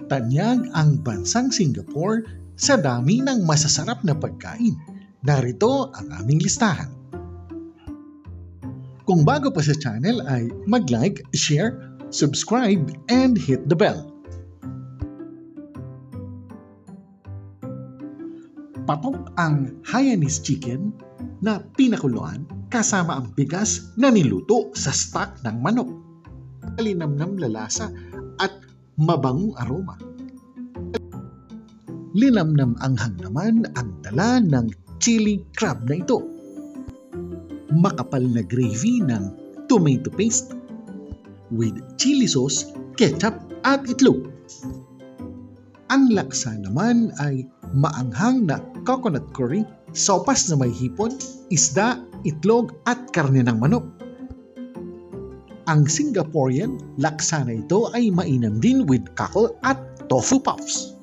Tanyag ang bansang Singapore sa dami ng masasarap na pagkain. Narito ang aming listahan. Kung bago pa sa channel ay mag-like, share, subscribe, and hit the bell. Patok ang Hainanese chicken na pinakuluan kasama ang bigas na niluto sa stock ng manok. Malinamnam na lasa at mabangong aroma. Linamnam anghang naman ang tala ng chili crab na ito. Makapal na gravy ng tomato paste with chili sauce, ketchup at itlog. Ang laksa naman ay maanghang na coconut curry, sopas na may hipon, isda, itlog at karne ng manok. Ang Singaporean laksa na ito ay mainam din with kakol at tofu puffs.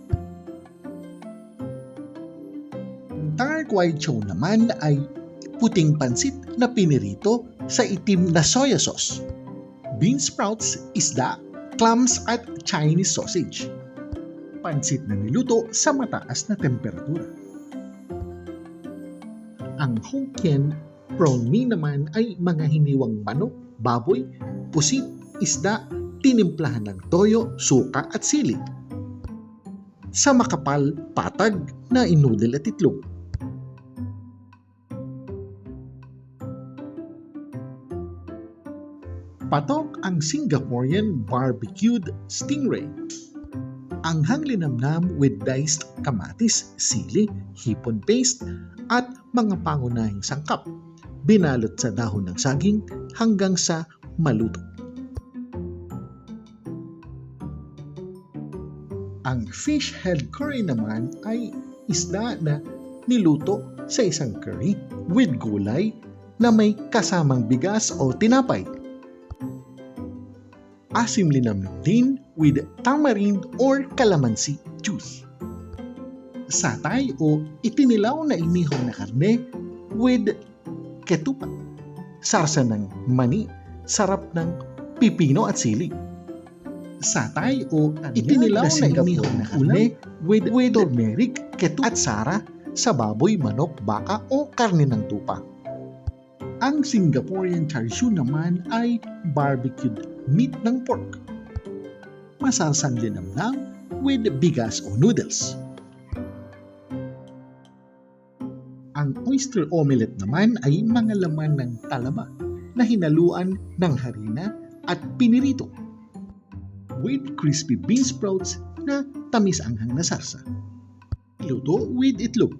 Char kuay naman ay puting pansit na pinirito sa itim na soya sauce, bean sprouts, isda, clams at Chinese sausage. Pansit na niluto sa mataas na temperatura. Ang Hokkien prawn naman ay mga hiniwang manok, baboy, pusit, isda, tinimplahan ng toyo, suka at sili. Sa makapal, patag na inudel at itlog. Patok ang Singaporean barbecued stingray. Anghang linamnam with diced kamatis, sili, hipon paste at mga pangunahing sangkap. Binalot sa dahon ng saging hanggang sa maluto. Ang fish head curry naman ay isda na niluto sa isang curry with gulay na may kasamang bigas o tinapay. Asim linamnam din with tamarind or calamansi juice. Satay o itinilaw na inihog na karne with ketupat. Sarsa ng mani, sarap ng pipino at sili. Satay o itinilaw na inihog na karne with turmeric, ketupat at sara sa baboy, manok, baka o karne ng tupa. Ang Singaporean Char naman ay barbecued meat ng pork. Masarsang linamnam with bigas o noodles. Ang oyster omelette naman ay mga laman ng talaba na hinaluan ng harina at pinirito with crispy bean sprouts na tamis-anghang na sarsa. Luto with itlog.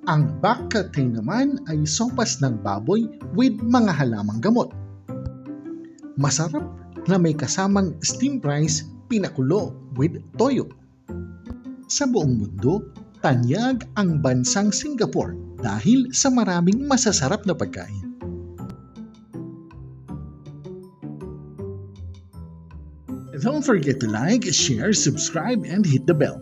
Ang bak katay naman ay sopas ng baboy with mga halamang gamot. Masarap na may kasamang steamed rice pinakulo with toyo. Sa buong mundo, tanyag ang bansang Singapore dahil sa maraming masasarap na pagkain. Don't forget to like, share, subscribe, and hit the bell.